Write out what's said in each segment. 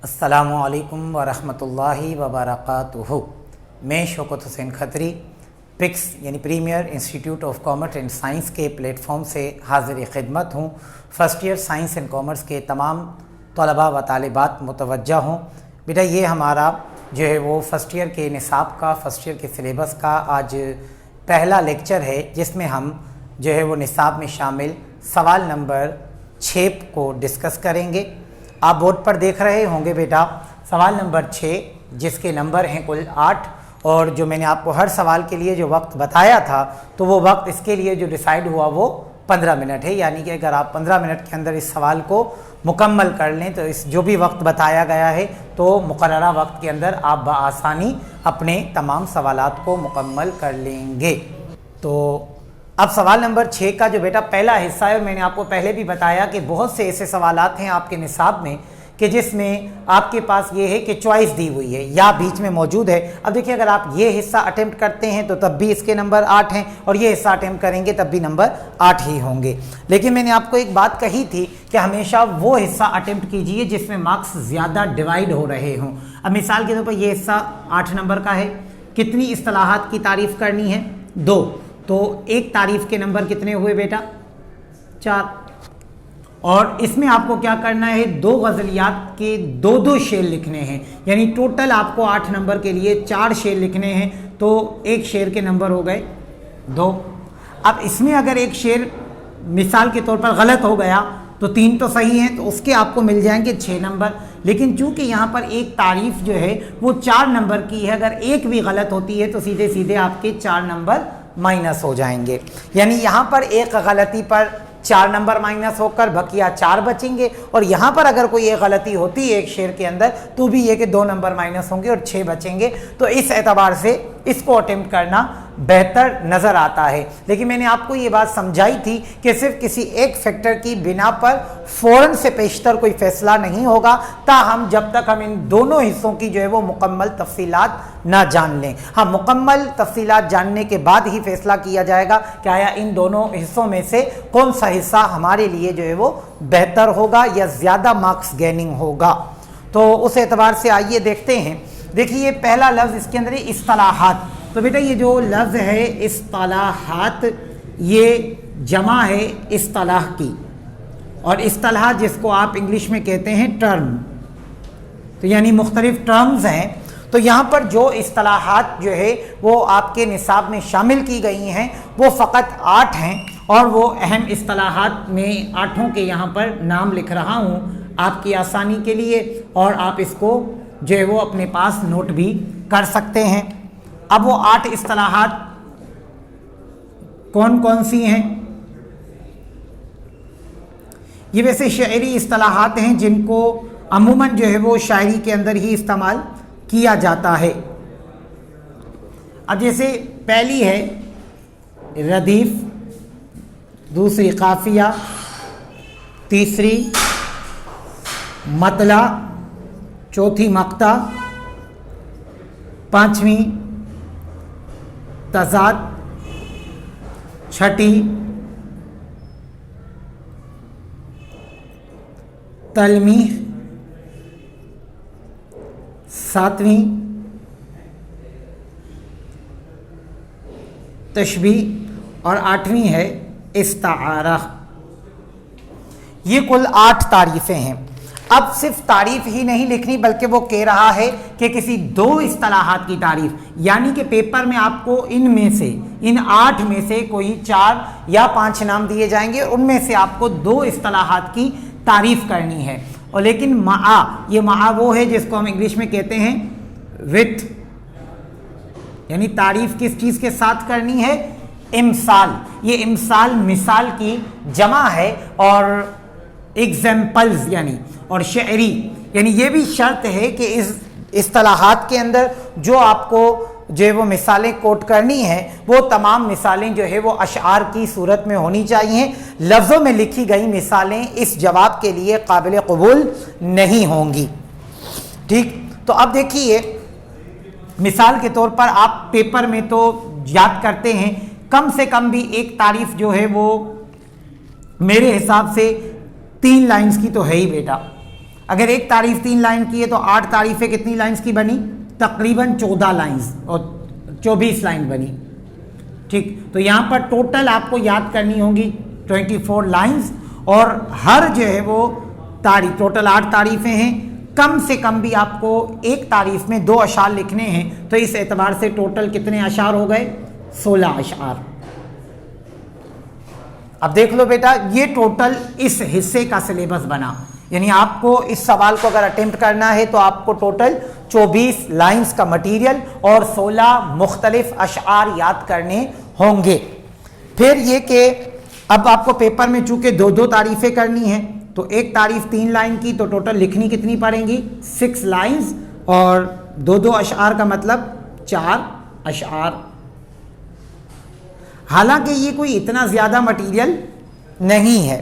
अस्सलामुअलैकुम वरहमतुल्लाहि वबरकातुहू। मैं शौकत हुसैन खत्री पिक्स यानी premier institute of commerce and science के प्लेटफॉर्म से हाजिर खिदमत हूँ। First year science and commerce के तमाम तलबा व तालिबात मुतवज्जा हों। बेटा ये हमारा जो है वो फ़र्स्ट ईयर के निसाब का, फ़र्स्ट ईयर के सिलेबस का आज पहला लेक्चर है, जिसमें हम जो है वो निसाब में शामिल सवाल नंबर 6 को डिस्कस करेंगे। आप बोर्ड पर देख रहे होंगे बेटा सवाल नंबर 6, जिसके नंबर हैं कुल 8, और जो मैंने आपको हर सवाल के लिए जो वक्त बताया था तो वो वक्त इसके लिए जो डिसाइड हुआ वो 15 मिनट है। यानी कि अगर आप 15 मिनट के अंदर इस सवाल को मुकम्मल कर लें तो इस जो भी वक्त बताया गया है तो मुकर्ररा वक्त के अंदर आप बआसानी अपने तमाम सवालात को मुकम्मल कर लेंगे। तो अब सवाल नंबर 6 का जो बेटा पहला हिस्सा है, मैंने आपको पहले भी बताया कि बहुत से ऐसे सवालात हैं आपके निसाब में कि जिसमें आपके पास ये है कि चॉइस दी हुई है या बीच में मौजूद है। अब देखिए, अगर आप ये हिस्सा अटेम्प्ट करते हैं तो तब भी इसके नंबर 8 हैं, और ये हिस्सा अटेम्प्ट करेंगे तब भी नंबर 8 ही होंगे। लेकिन मैंने आपको एक बात कही थी कि हमेशा वो हिस्सा अटेम्प्ट कीजिए जिसमें मार्क्स ज़्यादा डिवाइड हो रहे हों। अब मिसाल के तौर पर ये हिस्सा 8 नंबर का है। कितनी इस्तिलाहात की तारीफ़ करनी है? 2। तो एक तारीफ़ के नंबर कितने हुए बेटा? 4। और इसमें आपको क्या करना है? 2 गज़लियात के 2 शेर लिखने हैं, यानी टोटल आपको 8 नंबर के लिए 4 शेर लिखने हैं। तो एक शेर के नंबर हो गए 2। अब इसमें अगर एक शेर मिसाल के तौर पर गलत हो गया तो 3 तो सही हैं, तो उसके आपको मिल जाएंगे 6 नंबर। लेकिन चूंकि यहाँ पर एक तारीफ़ जो है वो 4 नंबर की है, अगर एक भी गलत होती है तो सीधे सीधे आपके 4 नंबर माइनस हो जाएंगे। यानी यहाँ पर एक गलती पर 4 नंबर माइनस होकर बकिया 4 बचेंगे, और यहाँ पर अगर कोई एक गलती होती है एक शेर के अंदर तो भी ये कि 2 नंबर माइनस होंगे और 6 बचेंगे। तो इस एतबार से इसको अटेम्प्ट करना बेहतर नज़र आता है। लेकिन मैंने आपको ये बात समझाई थी कि सिर्फ किसी एक फैक्टर की बिना पर फ़ौरन से पेशतर कोई फ़ैसला नहीं होगा, ताहम जब तक हम इन दोनों हिस्सों की जो है वो मुकम्मल तफसीलात ना जान लें। हाँ, मुकम्मल तफसीलात जानने के बाद ही फ़ैसला किया जाएगा कि आया इन दोनों हिस्सों में से कौन सा हिस्सा हमारे लिए जो है वो बेहतर होगा या ज़्यादा मार्क्स गेनिंग होगा। तो उस एतबार से आइए देखते हैं। देखिए, ये पहला लफ्ज़ इसके अंदर है इस्तिलाहात। तो बेटा ये जो लफ्ज़ है इस्तिलाहात, ये जमा है इस्तिलाह की, और इस्तिलाह जिसको आप इंग्लिश में कहते हैं टर्म, तो यानी मुख्तलिफ टर्म्स हैं। तो यहाँ पर जो इस्तिलाहात जो है वो आपके निसाब में शामिल की गई हैं वो फ़कत 8 हैं, और वो अहम इस्तिलाहात में 8 के यहाँ पर नाम लिख रहा हूँ आपकी आसानी के लिए, और आप इसको जो है वो अपने पास नोट भी कर सकते हैं। अब वो 8 इस्तिलाहात कौन कौन सी हैं? ये वैसे शायरी इस्तिलाहात हैं जिनको अमूमन जो है वो शायरी के अंदर ही इस्तेमाल किया जाता है। अब जैसे पहली है रदीफ, दूसरी काफिया, तीसरी मतला, चौथी मक्ता, 5वीं तज़ाद, 6ठी तलमीह, 7वीं तशबीह, और 8वीं है इस्तारा। ये कुल 8 तारीफ़ें हैं। अब सिर्फ तारीफ़ ही नहीं लिखनी, बल्कि वो कह रहा है कि किसी 2 इस्तिलाहात की तारीफ़, यानी कि पेपर में आपको इनमें से, इन 8 में से कोई 4 या 5 नाम दिए जाएंगे, उनमें से आपको 2 इस्तिलाहात की तारीफ़ करनी है। और लेकिन ये मा वो है जिसको हम इंग्लिश में कहते हैं विथ, यानी तारीफ़ किस चीज़ के साथ करनी है? इमसाल। ये इमसाल मिसाल की जमा है, और एग्जाम्पल्स यानी और शायरी, यानी ये भी शर्त है कि इस इस्तिलाहात के अंदर जो आपको जो है वो मिसालें कोट करनी है वो तमाम मिसालें जो है वो अशआर की सूरत में होनी चाहिए। लफ्ज़ों में लिखी गई मिसालें इस जवाब के लिए काबिल कबूल नहीं होंगी। ठीक, तो अब देखिए, मिसाल के तौर पर आप पेपर में तो याद करते हैं कम से कम भी एक तारीफ़ जो है वो मेरे हिसाब से 3 लाइंस की तो है ही बेटा। अगर एक तारीफ 3 लाइन की है तो 8 तारीफें कितनी लाइंस की बनी, तकरीबन 14 लाइंस और 24 लाइन बनी। ठीक, तो यहाँ पर टोटल आपको याद करनी होगी 24 लाइंस, और हर जो है वो तारीफ, टोटल 8 तारीफें हैं, कम से कम भी आपको एक तारीफ में 2 अशार लिखने हैं, तो इस एतबार से टोटल कितने अशार हो गए, 16 अशार। अब देख लो बेटा, ये टोटल इस हिस्से का सिलेबस बना, यानी आपको इस सवाल को अगर अटेम्प्ट करना है तो आपको टोटल 24 लाइंस का मटेरियल और 16 मुख्तलिफ अशार याद करने होंगे। फिर ये कि अब आपको पेपर में चूंकि 2-2 तारीफें करनी है, तो एक तारीफ 3 लाइन की तो टोटल लिखनी कितनी पड़ेंगी, 6 लाइंस, और 2-2 अशार का मतलब 4 अशार। हालांकि ये कोई इतना ज़्यादा मटेरियल नहीं है,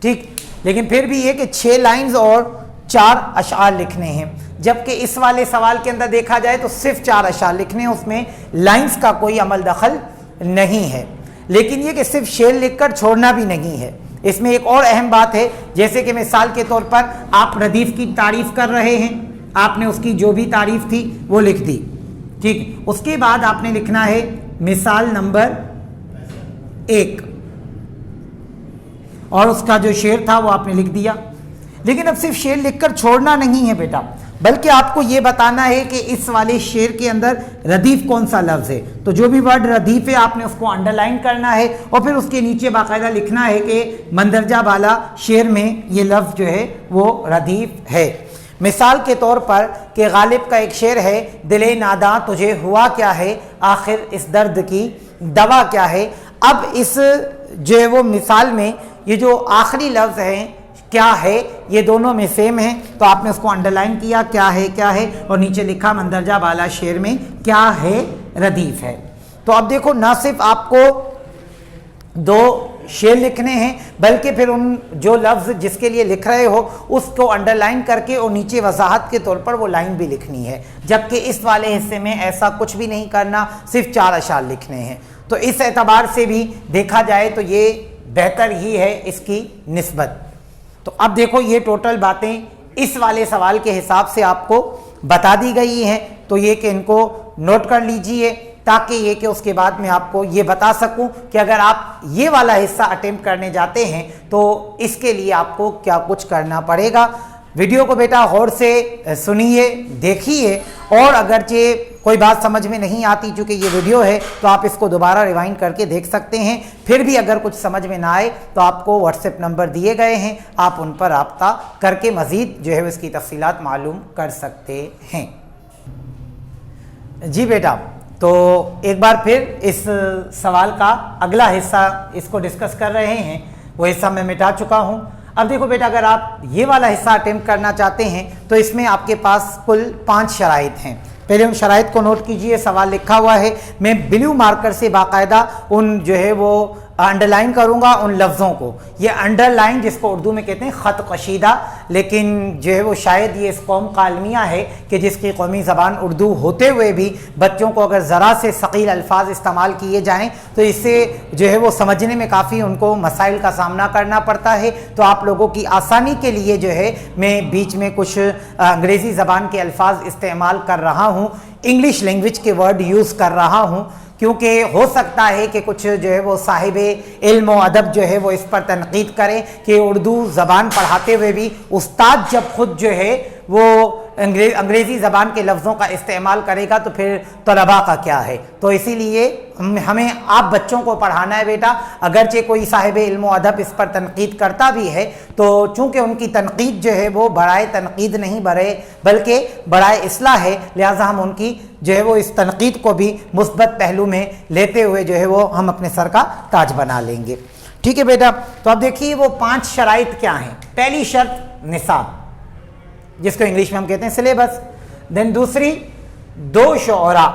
ठीक, लेकिन फिर भी ये कि 6 लाइंस और 4 अशार लिखने हैं, जबकि इस वाले सवाल के अंदर देखा जाए तो सिर्फ 4 अशार लिखने हैं, उसमें लाइंस का कोई अमल दखल नहीं है। लेकिन ये कि सिर्फ शेर लिखकर छोड़ना भी नहीं है, इसमें एक और अहम बात है, जैसे कि मिसाल के तौर पर आप रदीफ की तारीफ कर रहे हैं, आपने उसकी जो भी तारीफ थी वो लिख दी, ठीक, उसके बाद आपने लिखना है मिसाल नंबर 1, और उसका जो शेर था वो आपने लिख दिया। लेकिन अब सिर्फ शेर लिखकर छोड़ना नहीं है बेटा, बल्कि आपको ये बताना है कि इस वाले शेर के अंदर रदीफ कौन सा लफ्ज़ है, तो जो भी वर्ड रदीफ है आपने उसको अंडरलाइन करना है, और फिर उसके नीचे बाकायदा लिखना है कि मंदरजा वाला शेर में ये लफ्ज़ जो है वो रदीफ है। मिसाल के तौर पर कि गालिब का एक शेर है, दिले नादा तुझे हुआ क्या है, आखिर इस दर्द की दवा क्या है। अब इस जो है वो मिसाल में ये जो आखिरी लफ्ज़ हैं क्या है, ये दोनों में सेम है, तो आपने उसको अंडरलाइन किया क्या है, और नीचे लिखा मंदरजा वाला शेर में क्या है, रदीफ है। तो अब देखो, ना सिर्फ आपको 2 शेर लिखने हैं, बल्कि फिर उन जो लफ्ज़ जिसके लिए लिख रहे हो उसको अंडरलाइन करके और नीचे वजाहत के तौर पर वो लाइन भी लिखनी है, जबकि इस वाले हिस्से में ऐसा कुछ भी नहीं करना, सिर्फ 4 अशार लिखने हैं। तो इस एतबार से भी देखा जाए तो ये बेहतर ही है इसकी निस्बत। तो अब देखो, ये टोटल बातें इस वाले सवाल के हिसाब से आपको बता दी गई हैं, तो ये कि इनको नोट कर लीजिए, ताकि ये कि उसके बाद मैं आपको ये बता सकूं कि अगर आप ये वाला हिस्सा अटेम्प्ट करने जाते हैं तो इसके लिए आपको क्या कुछ करना पड़ेगा। वीडियो को बेटा गौर से सुनिए, देखिए, और अगरचे कोई बात समझ में नहीं आती, चूँकि ये वीडियो है तो आप इसको दोबारा रिवाइंड करके देख सकते हैं। फिर भी अगर कुछ समझ में ना आए तो आपको व्हाट्सएप नंबर दिए गए हैं, आप उन पर राब्ता करके मज़ीद जो है इसकी तफसीलात मालूम कर सकते हैं। जी बेटा, तो एक बार फिर इस सवाल का अगला हिस्सा इसको डिस्कस कर रहे हैं, वो हिस्सा मैं मिटा चुका हूँ। अब देखो बेटा, अगर आप ये वाला हिस्सा अटेम्प्ट करना चाहते हैं तो इसमें आपके पास कुल 5 शराइत हैं। पहले उन शराइत को नोट कीजिए, सवाल लिखा हुआ है, मैं ब्लू मार्कर से बाकायदा उन जो है वो अंडरलाइन करूंगा उन लफ्ज़ों को। ये अंडरलाइन जिसको उर्दू में कहते हैं ख़त कशीदा, लेकिन जो है वो शायद ये इस कौम का अलमिया है कि जिसकी कौमी ज़बान उर्दू होते हुए भी बच्चों को अगर ज़रा से सकील अल्फाज इस्तेमाल किए जाएँ तो इससे जो है वो समझने में काफ़ी उनको मसाइल का सामना करना पड़ता है। तो आप लोगों की आसानी के लिए जो है मैं बीच में कुछ अंग्रेज़ी ज़बान के अल्फाज इस्तेमाल कर रहा हूँ, इंग्लिश लैंग्वेज के वर्ड यूज़ कर रहा हूँ, क्योंकि हो सकता है कि कुछ जो है वो साहिबे इल्म व अदब जो है वो इस पर तनकीद करें कि उर्दू ज़बान पढ़ाते हुए भी उस्ताद जब खुद जो है वो अंग्रेज़ी ज़बान के लफ्ज़ों का इस्तेमाल करेगा तो फिर तलबा का क्या है। तो इसीलिए हमें आप बच्चों को पढ़ाना है बेटा, अगरचे कोई साहिब इल्म व अदब इस पर तनकीद करता भी है तो चूँकि उनकी तनकीद जो है वो बराए तनकीद नहीं बल्कि बराए इस्लाह है, लिहाजा हम उनकी जो है वो इस तनकीद को भी मुस्बत पहलू में लेते हुए जो है वो हम अपने सर का ताज बना लेंगे। ठीक है बेटा, तो अब देखिए वो 5 शराइत क्या हैं। पहली शर्त निसाब, जिसको इंग्लिश में हम कहते हैं सिलेबस। देन दूसरी 2 शुअरा,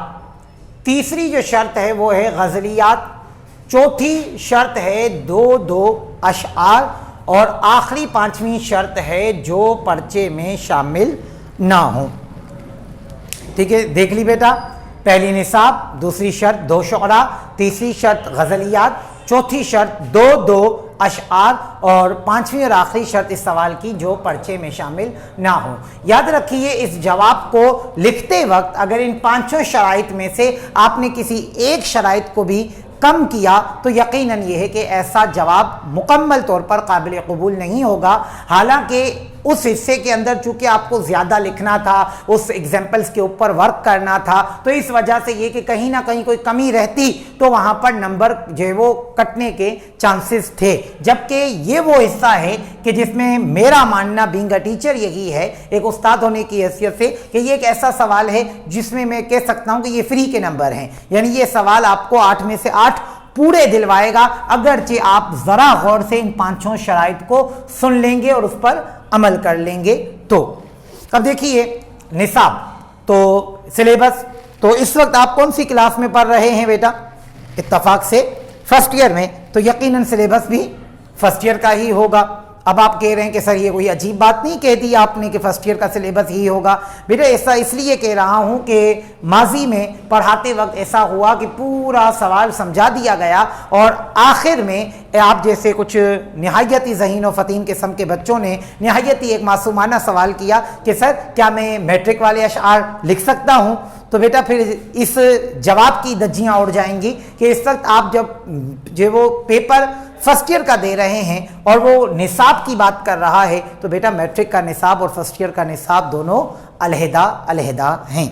तीसरी जो शर्त है वो है गज़लियात, चौथी शर्त है 2-2 अशआर, और आखिरी 5वीं शर्त है जो पर्चे में शामिल ना हो। ठीक है, देख ली बेटा, पहली निसाब, दूसरी शर्त 2 शुअरा, तीसरी शर्त गज़लियात, चौथी शर्त 2-2 अशआर और पांचवी और आखिरी शर्त इस सवाल की जो पर्चे में शामिल ना हो। याद रखिए इस जवाब को लिखते वक्त अगर इन पांचों शराइत में से आपने किसी एक शराइत को भी कम किया तो यकीनन ये है कि ऐसा जवाब मुकम्मल तौर पर काबिल कबूल नहीं होगा। हालांकि उस हिस्से के अंदर चूंकि आपको ज़्यादा लिखना था, उस एग्जाम्पल्स के ऊपर वर्क करना था, तो इस वजह से ये कि कहीं ना कहीं कोई कमी रहती तो वहाँ पर नंबर जो है वो कटने के चांसेस थे। जबकि ये वो हिस्सा है कि जिसमें मेरा मानना बीइंग अ टीचर यही है, एक उस्ताद होने की हैसियत से, कि ये एक ऐसा सवाल है जिसमें मैं कह सकता हूँ कि ये फ्री के नंबर हैं। यानी ये सवाल आपको 8 में से 8 पूरे दिलवाएगा अगरचे आप ज़रा गौर से इन पांचों शराइत को सुन लेंगे और उस पर अमल कर लेंगे तो। अब देखिए निसाब तो सिलेबस, तो इस वक्त आप कौन सी क्लास में पढ़ रहे हैं बेटा? इत्तफाक से फर्स्ट ईयर में, तो यकीनन सिलेबस भी फर्स्ट ईयर का ही होगा। अब आप कह रहे हैं कि सर ये कोई अजीब बात नहीं कह दी आपने कि फर्स्ट ईयर का सिलेबस ही होगा। बेटा ऐसा इसलिए कह रहा हूँ कि माजी में पढ़ाते वक्त ऐसा हुआ कि पूरा सवाल समझा दिया गया और आखिर में आप जैसे कुछ नहायत ही ज़हीन व फ़तीन किस्म के बच्चों ने नहायत ही एक मासूमाना सवाल किया कि सर क्या मैं मैट्रिक वाले अशआर लिख सकता हूँ? तो बेटा फिर इस जवाब की धज्जियाँ उड़ जाएंगी कि इस वक्त आप जब जो वो पेपर फर्स्ट ईयर का दे रहे हैं और वो निसाब की बात कर रहा है, तो बेटा मैट्रिक का निसाब और फर्स्ट ईयर का निसाब दोनों अलहदा अलहदा हैं।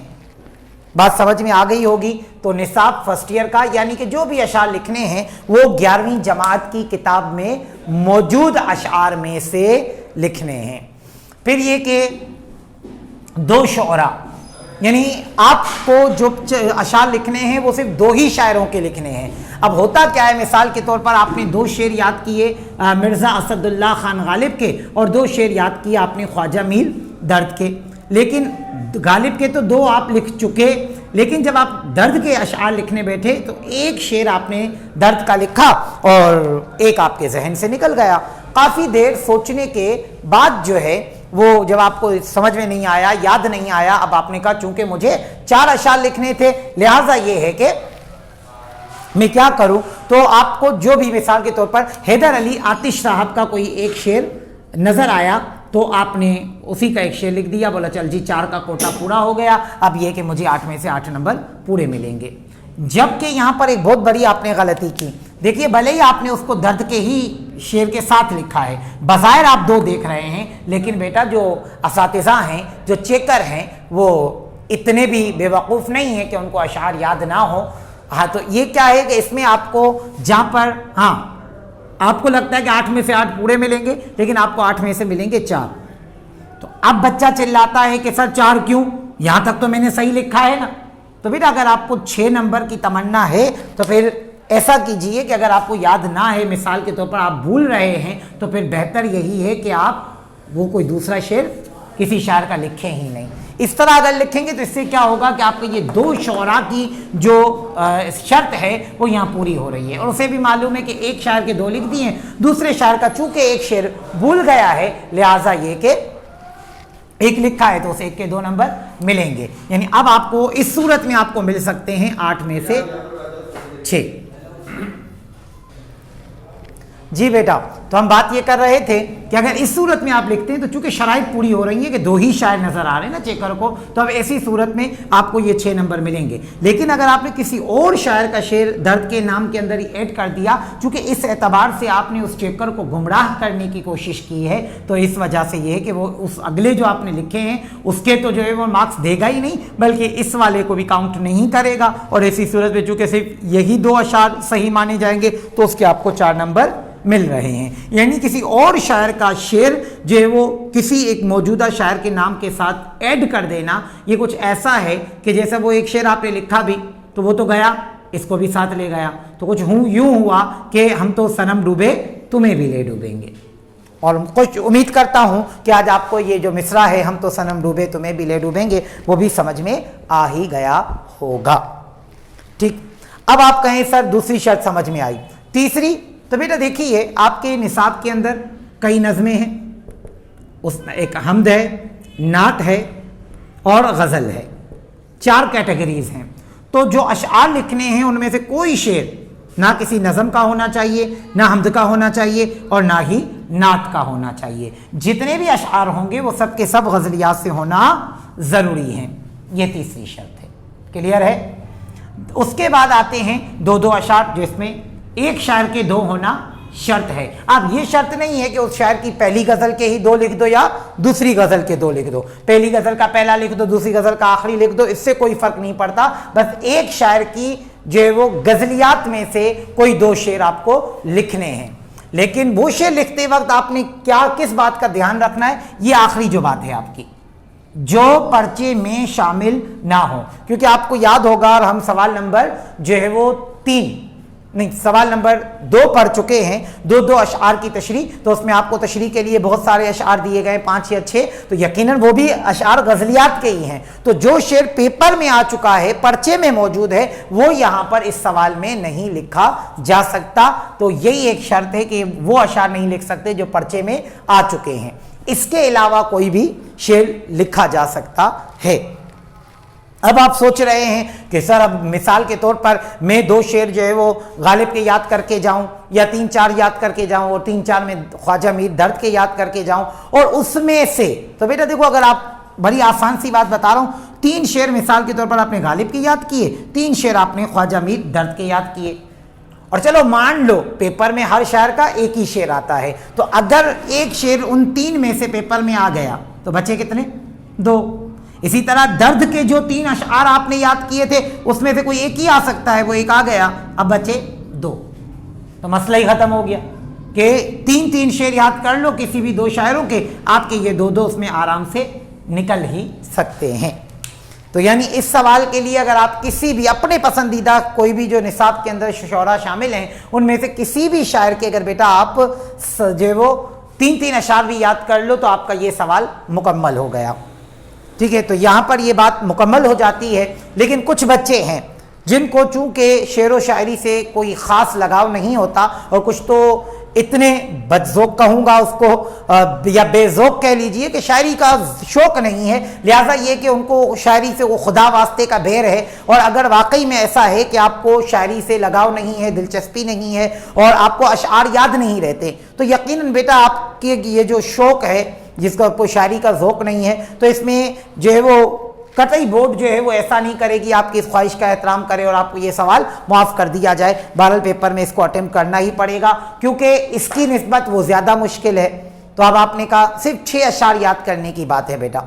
बात समझ में आ गई होगी। तो निसाब फर्स्ट ईयर का यानी कि जो भी अशार लिखने हैं वो 11वीं जमात की किताब में मौजूद अशार में से लिखने हैं। फिर ये कि 2 शुअरा, यानी आपको जो अशार लिखने हैं वो सिर्फ 2 ही शायरों के लिखने हैं। अब होता क्या है, मिसाल के तौर पर आपने 2 शेर याद किए मिर्ज़ा असदुल्ला खान गालिब के और 2 शेर याद किए आपने ख्वाजा मीर दर्द के, लेकिन गालिब के तो 2 आप लिख चुके, लेकिन जब आप दर्द के अशआर लिखने बैठे तो एक शेर आपने दर्द का लिखा और एक आपके जहन से निकल गया। काफ़ी देर सोचने के बाद जो है वो जब आपको समझ में नहीं आया, याद नहीं आया, अब आपने कहा चूंकि मुझे 4 अशआर लिखने थे लिहाजा ये है कि मैं क्या करूं, तो आपको जो भी मिसाल के तौर पर हैदर अली आतिश साहब का कोई एक शेर नज़र आया तो आपने उसी का एक शेर लिख दिया, बोला चल जी 4 का कोटा पूरा हो गया, अब ये कि मुझे 8 में से 8 नंबर पूरे मिलेंगे। जबकि यहाँ पर एक बहुत बड़ी आपने गलती की। देखिए भले ही आपने उसको दर्द के ही शेर के साथ लिखा है, बज़ाहिर आप 2 देख रहे हैं, लेकिन बेटा जो असातिज़ा हैं, जो चेकर हैं, वो इतने भी बेवकूफ़ नहीं है कि उनको अशार याद ना हो। हाँ तो ये क्या है कि इसमें आपको जहाँ पर हाँ आपको लगता है कि 8 में से 8 पूरे मिलेंगे, लेकिन आपको 8 में से मिलेंगे 4। तो अब बच्चा चिल्लाता है कि सर 4 क्यों, यहाँ तक तो मैंने सही लिखा है ना। तो बेटा अगर आपको 6 नंबर की तमन्ना है तो फिर ऐसा कीजिए कि अगर आपको याद ना है, मिसाल के तौर पर आप भूल रहे हैं, तो फिर बेहतर यही है कि आप वो कोई दूसरा शेर किसी शायर का लिखें ही नहीं। इस तरह अगर लिखेंगे तो इससे क्या होगा कि आपको ये 2 शुअरा की जो शर्त है वो यहाँ पूरी हो रही है। और उसे भी मालूम है कि एक शायर के 2 लिख दिए, दूसरे शायर का चूंकि एक शेर भूल गया है लिहाजा ये कि एक लिखा है तो उसे 1 के 2 नंबर मिलेंगे। यानी अब आपको इस सूरत में आपको मिल सकते हैं 8 में से 6। जी बेटा, तो हम बात ये कर रहे थे कि अगर इस सूरत में आप लिखते हैं तो चूंकि शराइत पूरी हो रही है कि 2 ही शायर नज़र आ रहे हैं ना चेकर को, तो अब ऐसी सूरत में आपको ये 6 नंबर मिलेंगे। लेकिन अगर आपने किसी और शायर का शेर दर्द के नाम के अंदर ही ऐड कर दिया, चूंकि इस एतबार से आपने उस चेकर को गुमराह करने की कोशिश की है, तो इस वजह से ये है कि वो उस अगले जो आपने लिखे हैं उसके तो जो है वो मार्क्स देगा ही नहीं, बल्कि इस वाले को भी काउंट नहीं करेगा। और ऐसी सूरत में चूँकि सिर्फ यही 2 अशार सही माने जाएंगे तो उसके आपको 4 नंबर मिल रहे हैं। यानी किसी और शायर का शेर जो है वो किसी एक मौजूदा शायर के नाम के साथ ऐड कर देना, ये कुछ ऐसा है कि जैसे वो एक शेर आपने लिखा भी तो वो तो गया, इसको भी साथ ले गया, तो कुछ यूं हुआ कि हम तो सनम डूबे तुम्हें भी ले डूबेंगे। और कुछ उम्मीद करता हूं कि आज आपको ये जो मिसरा है हम तो सनम डूबे तुम्हें भी ले डूबेंगे वो भी समझ में आ ही गया होगा। ठीक, अब आप कहें सर दूसरी शर्त समझ में आई, तीसरी, तो बेटा देखिए आपके निसाब के अंदर कई नज़में हैं, उसमें एक हमद है, नात है और गज़ल है, 4 कैटेगरीज हैं। तो जो अशआर लिखने हैं उनमें से कोई शेर نہ کسی نظم کا ہونا چاہیے، نہ حمد کا ہونا چاہیے، اور نہ ہی نعت کا ہونا چاہیے۔ جتنے بھی اشعار ہوں گے وہ سب کے سب غزلیات سے ہونا ضروری ہیں۔ یہ تیسری شرط ہے۔ کلیئر ہے؟ اس کے بعد آتے ہیں دو دو اشعار، جس میں ایک شاعر کے دو ہونا شرط ہے۔ اب یہ شرط نہیں ہے کہ اس شاعر کی پہلی غزل کے ہی دو لکھ دو یا دوسری غزل کے دو لکھ دو، پہلی غزل کا پہلا لکھ دو، دوسری غزل کا آخری لکھ دو، اس سے کوئی فرق نہیں پڑتا۔ بس ایک شاعر کی جو ہے وہ غزلیات میں سے کوئی دو شعر آپ کو لکھنے ہیں۔ لیکن وہ شعر لکھتے وقت آپ نے کس بات کا دھیان رکھنا ہے؟ یہ آخری جو بات ہے آپ کی، جو پرچے میں شامل نہ ہو، کیونکہ آپ کو یاد ہوگا، اور ہم سوال نمبر جو ہے وہ سوال نمبر 2 پڑھ چکے ہیں، دو اشعار کی تشریح، تو اس میں آپ کو تشریح کے لیے بہت سارے اشعار دیے گئے، 5 یا 6، تو یقیناً وہ بھی اشعار غزلیات کے ہی ہیں۔ تو جو شعر پیپر میں آ چکا ہے، پرچے میں موجود ہے، وہ یہاں پر اس سوال میں نہیں لکھا جا سکتا۔ تو یہی ایک شرط ہے کہ وہ اشعار نہیں لکھ سکتے جو پرچے میں آ چکے ہیں، اس کے علاوہ کوئی بھی شعر لکھا جا سکتا ہے۔ اب آپ سوچ رہے ہیں کہ سر اب مثال کے طور پر میں 2 شعر جو ہے وہ غالب کے یاد کر کے جاؤں، یا 3-4 یاد کر کے جاؤں، اور 3-4 میں خواجہ میر درد کے یاد کر کے جاؤں، اور اس میں سے تو بیٹا دیکھو، اگر آپ بڑی آسان سی بات بتا رہا ہوں، 3 شعر مثال کے طور پر آپ نے غالب کے یاد کیے، 3 شعر آپ نے خواجہ میر درد کے یاد کیے، اور چلو مان لو پیپر میں ہر شاعر کا ایک ہی شعر آتا ہے، تو اگر ایک شعر ان 3 میں سے پیپر میں آ گیا تو بچے کتنے؟ 2۔ اسی طرح درد کے جو 3 اشعار آپ نے یاد کیے تھے، اس میں سے کوئی ایک ہی آ سکتا ہے، وہ ایک آ گیا، اب بچے 2، تو مسئلہ ہی ختم ہو گیا کہ 3 شعر یاد کر لو کسی بھی 2 شاعروں کے، آپ کے یہ 2 اس میں آرام سے نکل ہی سکتے ہیں۔ تو یعنی اس سوال کے لیے اگر آپ کسی بھی اپنے پسندیدہ کوئی بھی جو نصاب کے اندر شعراء شامل ہیں، ان میں سے کسی بھی شاعر کے اگر بیٹا آپ جو وہ 3 اشعار بھی یاد کر لو تو آپ کا یہ سوال مکمل ہو گیا۔ ٹھیک ہے، تو یہاں پر یہ بات مکمل ہو جاتی ہے۔ لیکن کچھ بچے ہیں جن کو چونکہ شعر و شاعری سے کوئی خاص لگاؤ نہیں ہوتا، اور کچھ تو اتنے بد ذوق کہوں گا اس کو، یا بے ذوق کہہ لیجئے، کہ شاعری کا شوق نہیں ہے، لہٰذا یہ کہ ان کو شاعری سے وہ خدا واسطے کا بیر ہے۔ اور اگر واقعی میں ایسا ہے کہ آپ کو شاعری سے لگاؤ نہیں ہے، دلچسپی نہیں ہے، اور آپ کو اشعار یاد نہیں رہتے، تو یقیناً بیٹا آپ کے یہ جو شوق ہے، جس کا کوئی شاعری کا ذوق نہیں ہے، تو اس میں جو ہے وہ قطعی بورڈ جو ہے وہ ایسا نہیں کرے گی، آپ کی اس خواہش کا احترام کرے اور آپ کو یہ سوال معاف کر دیا جائے۔ بہرحال پیپر میں اس کو اٹیمپٹ کرنا ہی پڑے گا، کیونکہ اس کی نسبت وہ زیادہ مشکل ہے۔ تو اب آپ نے کہا صرف 6 اشعار یاد کرنے کی بات ہے بیٹا،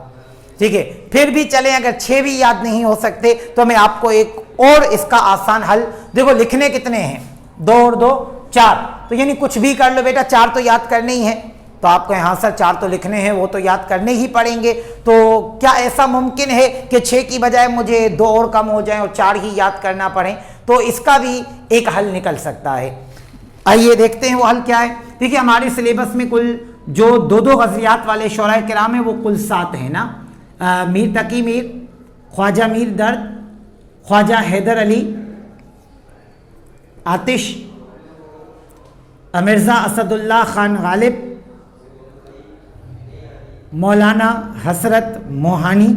ٹھیک ہے، پھر بھی چلیں اگر 6 بھی یاد نہیں ہو سکتے تو میں آپ کو ایک اور اس کا آسان حل، دیکھو لکھنے کتنے ہیں، 2 اور 2 4، تو یعنی کچھ بھی کر لو بیٹا، 4 تو یاد کرنے ہی ہیں۔ تو آپ کو ہاں سر 4 تو لکھنے ہیں، وہ تو یاد کرنے ہی پڑیں گے، تو کیا ایسا ممکن ہے کہ 6 کی بجائے مجھے 2 اور کم ہو جائیں اور 4 ہی یاد کرنا پڑیں؟ تو اس کا بھی ایک حل نکل سکتا ہے۔ آئیے دیکھتے ہیں وہ حل کیا ہے۔ دیکھیے ہمارے سلیبس میں کل جو 2 غزلیات والے شعراء کرام ہیں وہ کل 7 ہیں نا، میر تقی میر، خواجہ میر درد، خواجہ حیدر علی آتش، مرزا اسد اللہ خان غالب، مولانا حسرت موہانی،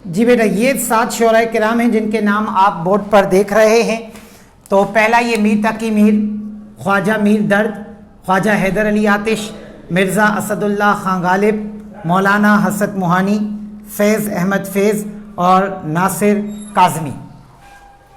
جی بیٹا یہ 7 شعراء کرام ہیں جن کے نام آپ بورڈ پر دیکھ رہے ہیں۔ تو پہلا یہ میر تقی میر، خواجہ میر درد، خواجہ حیدر علی آتش، مرزا اسد اللہ خان غالب، مولانا حسرت موہانی، فیض احمد فیض اور ناصر کاظمی۔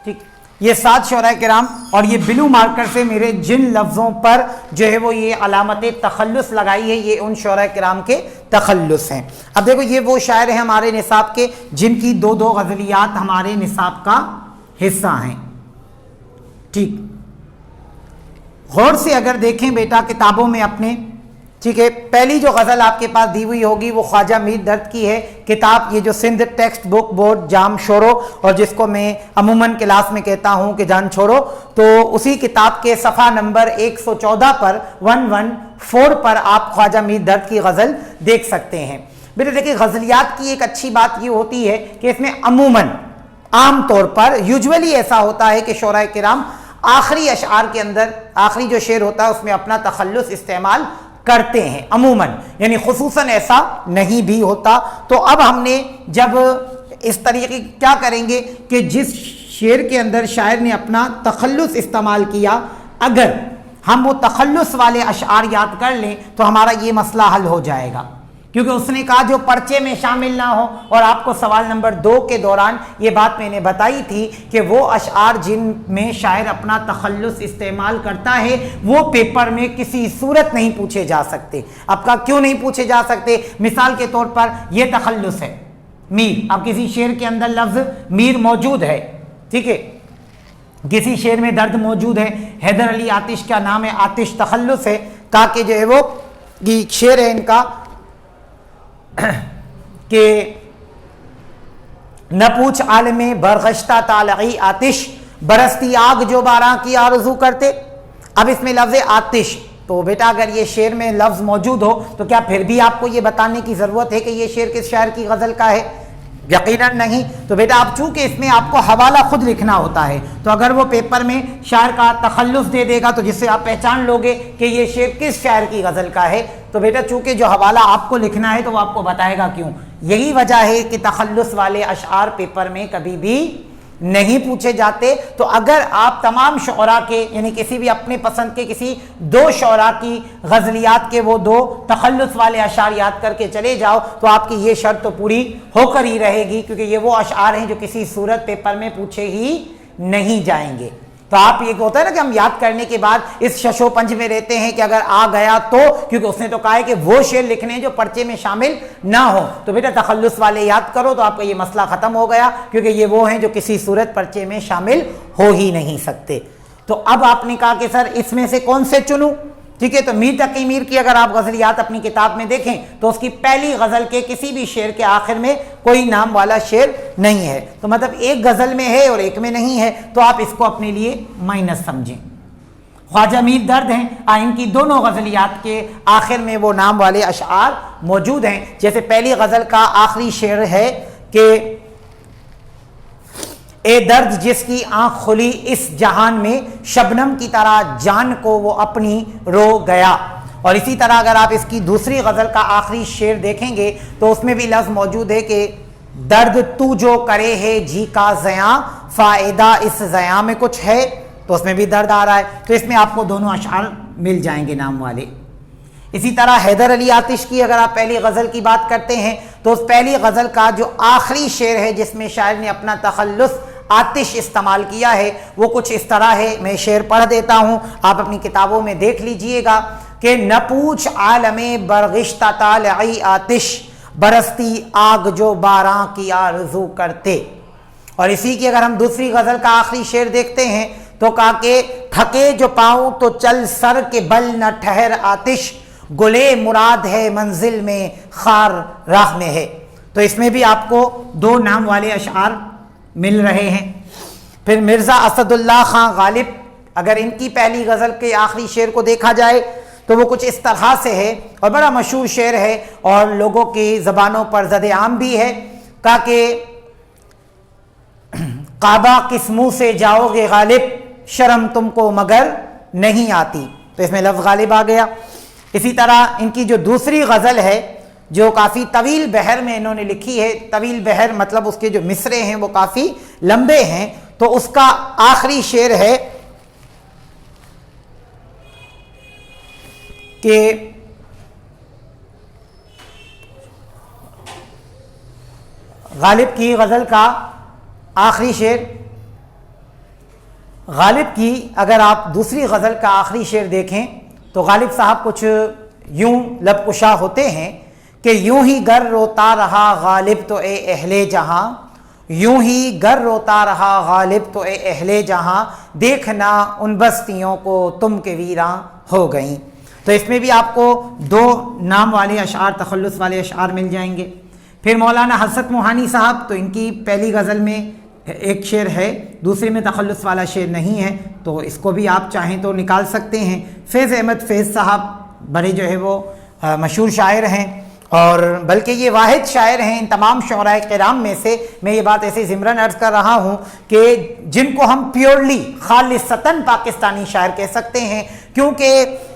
ٹھیک، یہ 7 شعراء کرام، اور یہ بلو مارکر سے میرے جن لفظوں پر جو ہے وہ یہ علامت تخلص لگائی ہے، یہ ان شعراء کرام کے تخلص ہیں۔ اب دیکھو یہ وہ شاعر ہیں ہمارے نصاب کے جن کی 2 غزلیات ہمارے نصاب کا حصہ ہیں۔ ٹھیک، غور سے اگر دیکھیں بیٹا کتابوں میں اپنے، ٹھیک ہے، پہلی جو غزل آپ کے پاس دی ہوئی ہوگی وہ خواجہ میر درد کی ہے، کتاب یہ جو سندھ ٹیکسٹ بک بورڈ جام چھوڑو، اور جس کو میں عموماً کلاس میں کہتا ہوں کہ جان چھوڑو، تو اسی کتاب کے صفحہ نمبر 114 پر 114 پر آپ خواجہ میر درد کی غزل دیکھ سکتے ہیں۔ بیٹا دیکھیں غزلیات کی ایک اچھی بات یہ ہوتی ہے کہ اس میں عموماً عام طور پر یوجولی ایسا ہوتا ہے کہ شعراء کرام آخری اشعار کے اندر آخری جو شعر ہوتا ہے اس میں اپنا تخلص استعمال کرتے ہیں عموماً، یعنی خصوصاً ایسا نہیں بھی ہوتا۔ تو اب ہم نے جب اس طریقے کیا کریں گے کہ جس شعر کے اندر شاعر نے اپنا تخلص استعمال کیا، اگر ہم وہ تخلص والے اشعار یاد کر لیں تو ہمارا یہ مسئلہ حل ہو جائے گا، کیونکہ اس نے کہا جو پرچے میں شامل نہ ہو، اور آپ کو سوال نمبر 2 کے دوران یہ بات میں نے بتائی تھی کہ وہ اشعار جن میں شاعر اپنا تخلص استعمال کرتا ہے وہ پیپر میں کسی صورت نہیں پوچھے جا سکتے۔ اب کا کیوں نہیں پوچھے جا سکتے؟ مثال کے طور پر یہ تخلص ہے میر، اب کسی شعر کے اندر لفظ میر موجود ہے، ٹھیک ہے، کسی شعر میں درد موجود ہے، حیدر علی آتش کا نام ہے، آتش تخلص ہے، کہا کہ جو ہے وہ شعر ہے ان کا کہ نہ پوچھ عالم برگشتہ طالعی آتش، برستی آگ جو باراں کی آرزو کرتے۔ اب اس میں لفظ آتش، تو بیٹا اگر یہ شعر میں لفظ موجود ہو تو کیا پھر بھی آپ کو یہ بتانے کی ضرورت ہے کہ یہ شعر کس شاعر کی غزل کا ہے؟ یقیناً نہیں۔ تو بیٹا اب چونکہ اس میں آپ کو حوالہ خود لکھنا ہوتا ہے، تو اگر وہ پیپر میں شاعر کا تخلص دے دے گا تو جس سے آپ پہچان لوگے کہ یہ شعر کس شاعر کی غزل کا ہے، تو بیٹا چونکہ جو حوالہ آپ کو لکھنا ہے تو وہ آپ کو بتائے گا کیوں۔ یہی وجہ ہے کہ تخلص والے اشعار پیپر میں کبھی بھی نہیں پوچھے جاتے۔ تو اگر آپ تمام شعراء کے یعنی کسی بھی اپنے پسند کے کسی 2 شعراء کی غزلیات کے وہ 2 تخلص والے اشعار یاد کر کے چلے جاؤ تو آپ کی یہ شرط تو پوری ہو کر ہی رہے گی، کیونکہ یہ وہ اشعار ہیں جو کسی صورت پیپر میں پوچھے ہی نہیں جائیں گے۔ تو آپ یہ ہوتا ہے نا کہ ہم یاد کرنے کے بعد اس شش و پنج میں رہتے ہیں کہ اگر آ گیا تو، کیونکہ اس نے تو کہا ہے کہ وہ شعر لکھنے ہیں جو پرچے میں شامل نہ ہو، تو بیٹا تخلص والے یاد کرو تو آپ کا یہ مسئلہ ختم ہو گیا، کیونکہ یہ وہ ہیں جو کسی صورت پرچے میں شامل ہو ہی نہیں سکتے۔ تو اب آپ نے کہا کہ سر اس میں سے کون سے چنوں؟ ٹھیک ہے، تو میر تقی میر کی اگر آپ غزلیات اپنی کتاب میں دیکھیں تو اس کی پہلی غزل کے کسی بھی شعر کے آخر میں کوئی نام والا شعر نہیں ہے، تو مطلب ایک غزل میں ہے اور ایک میں نہیں ہے، تو آپ اس کو اپنے لیے مائنس سمجھیں۔ خواجہ میر درد ہیں، ان کی دونوں غزلیات کے آخر میں وہ نام والے اشعار موجود ہیں، جیسے پہلی غزل کا آخری شعر ہے کہ اے درد جس کی آنکھ کھلی اس جہان میں، شبنم کی طرح جان کو وہ اپنی رو گیا۔ اور اسی طرح اگر آپ اس کی دوسری غزل کا آخری شعر دیکھیں گے تو اس میں بھی لفظ موجود ہے کہ درد تو جو کرے ہے جی کا زیاں، فائدہ اس زیاں میں کچھ ہے، تو اس میں بھی درد آ رہا ہے، تو اس میں آپ کو دونوں اشعار مل جائیں گے نام والے۔ اسی طرح حیدر علی آتش کی اگر آپ پہلی غزل کی بات کرتے ہیں تو اس پہلی غزل کا جو آخری شعر ہے جس میں شاعر نے اپنا تخلص آتش استعمال کیا ہے وہ کچھ اس طرح ہے، میں شعر پڑھ دیتا ہوں، آپ اپنی کتابوں میں دیکھ لیجئے گا کہ نہ پوچھ عالم برگشتہ طالعی آتش، برستی آگ جو باراں کی آرزو کرتے۔ اور اسی کی اگر ہم دوسری غزل کا آخری شعر دیکھتے ہیں تو کہا کہ تھکے جو پاؤں تو چل سر کے بل نہ ٹھہر آتش، گلے مراد ہے منزل میں خار راہ میں ہے۔ تو اس میں بھی آپ کو 2 نام والے اشعار مل رہے ہیں۔ پھر مرزا اسد اللہ خان غالب، اگر ان کی پہلی غزل کے آخری شعر کو دیکھا جائے تو وہ کچھ اس طرح سے ہے اور بڑا مشہور شعر ہے اور لوگوں کی زبانوں پر زد عام بھی ہے، کہا کہ کعبہ کس منہ سے جاؤ گے غالب، شرم تم کو مگر نہیں آتی، تو اس میں لفظ غالب آ گیا۔ اسی طرح ان کی جو دوسری غزل ہے جو کافی طویل بحر میں انہوں نے لکھی ہے، طویل بحر مطلب اس کے جو مصرے ہیں وہ کافی لمبے ہیں، تو اس کا آخری شعر ہے کہ غالب کی غزل کا آخری شعر، غالب کی اگر آپ دوسری غزل کا آخری شعر دیکھیں تو غالب صاحب کچھ یوں لب کشا ہوتے ہیں کہ یوں ہی گر روتا رہا غالب تو اے اہل جہاں، यूं ही गर रोता रहा गालिब तो ए अहले जहां, देखना उन बस्तियों को तुम के वीरां हो गईं। तो इसमें भी आपको 2 नाम वाले अशार, तखल्लुस वाले अशार मिल जाएंगे। फिर मौलाना हसरत मोहानी साहब, तो इनकी पहली गज़ल में एक शेर है, दूसरे में तखल्लुस वाला शेर नहीं है, तो इसको भी आप चाहें तो निकाल सकते हैं। फैज़ अहमद फैज़ साहब बड़े जो है वो मशहूर शायर हैं, और बल्कि ये वाहिद शायर हैं इन तमाम शुअराए किराम में से, मैं ये बात ऐसे ज़िमरन अर्ज़ कर रहा हूँ कि जिनको हम प्योरली खालिसतन पाकिस्तानी शायर कह सकते हैं, क्योंकि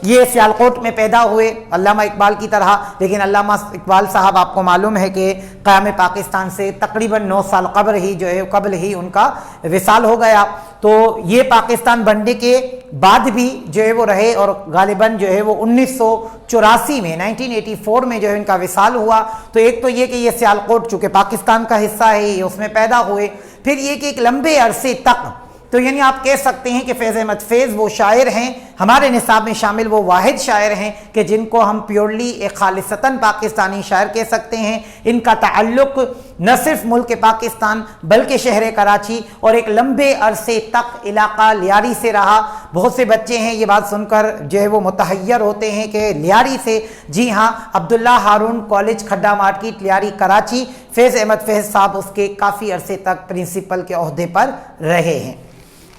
ये सियालकोट में पैदा हुए अल्लामा इकबाल की तरह, लेकिन अल्लामा इकबाल साहब आपको मालूम है कि क़याम पाकिस्तान से तकरीबन 9 साल कबल ही उनका विसाल हो गया। तो ये पाकिस्तान बनने के बाद भी जो है वो रहे, और गालिबन जो है वो 1984 में 1984 में जो है इनका विसाल हुआ। तो एक तो ये कि ये सियालकोट चूँकि पाकिस्तान का हिस्सा है, ये उसमें पैदा हुए, फिर ये कि एक लंबे अरसे तक, तो यानी आप कह सकते हैं कि फैज़ अहमद फैज़ वो शायर हैं, हमारे निसाब में शामिल वो वाहिद शायर हैं कि जिनको हम प्योरली एक खालिसतन पाकिस्तानी शायर कह सकते हैं। इनका ताल्लुक न सिर्फ मुल्क पाकिस्तान बल्कि शहर कराची और एक लंबे अरसे तक इलाका लियारी से रहा। बहुत से बच्चे हैं ये बात सुनकर जो है वो मुतहय्यर होते हैं कि लियारी से, जी हाँ, अब्दुल्ला हारून कॉलेज खड्डा मार्केट लियारी कराची, फैज़ अहमद फैज़ साहब उसके काफ़ी अरसे तक प्रिंसिपल के ओहदे पर रहे हैं।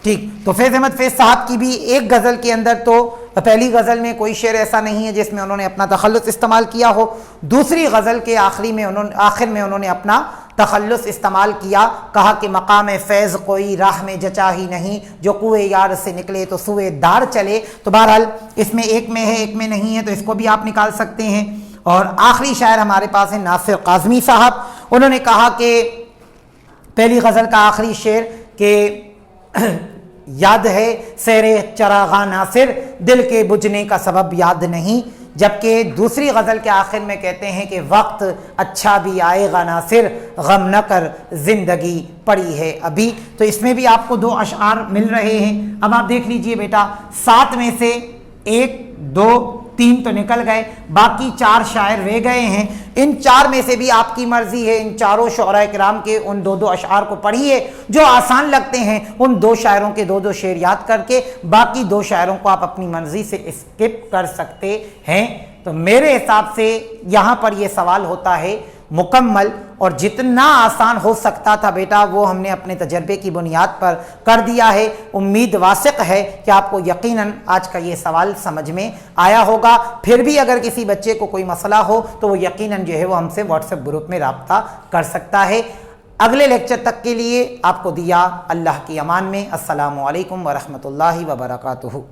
ठीक, तो फैज़ अहमद फैज़ साहब की भी एक गज़ल के अंदर, तो पहली गज़ल में कोई शेर ऐसा नहीं है जिसमें उन्होंने अपना तखल्लुस इस्तेमाल किया हो, दूसरी गज़ल के आखिर में उन्होंने अपना तखल्लुस इस्तेमाल किया, कहा कि मकाम फैज़ कोई राह में जचा ही नहीं, जो कुए यार से निकले तो सुए दार चले। तो बहरहाल इसमें एक में है एक में नहीं है, तो इसको भी आप निकाल सकते हैं। और आखिरी शायर हमारे पास है नासिर काज़मी साहब, उन्होंने कहा कि पहली गज़ल का आखिरी शेर कि याद है सेरे चरागा नासिर, दिल के बुझने का सबब याद नहीं, जबकि दूसरी गज़ल के आखिर में कहते हैं कि वक्त अच्छा भी आएगा नासिर, गम न कर ज़िंदगी पड़ी है अभी। तो इसमें भी आपको 2 अशार मिल रहे हैं। अब आप देख लीजिए बेटा, 7 में से 1, 2, 3 तो निकल गए, बाकी 4 शायर रह गए हैं। इन 4 में से भी आपकी मर्जी है, इन चारों शुअराए किराम के उन 2-2 अशार को पढ़िए, जो आसान लगते हैं उन 2 शायरों के 2-2 शेर याद करके, बाकी 2 शायरों को आप अपनी मर्जी से स्किप कर सकते हैं। तो मेरे हिसाब से यहाँ पर यह सवाल होता है मुकम्मल, और जितना आसान हो सकता था बेटा वो हमने अपने तजर्बे की बुनियाद पर कर दिया है। उम्मीद वासिक है कि आपको यकीनन आज का ये सवाल समझ में आया होगा। फिर भी अगर किसी बच्चे को कोई मसला हो तो वो यकीनन जो है वो हमसे व्हाट्सएप ग्रुप में राब्ता कर सकता है। अगले लेक्चर तक के लिए आपको दिया अल्लाह की अमान में। अस्सलामु अलैकुम व रहमतुल्लाहि व बरकातुहू।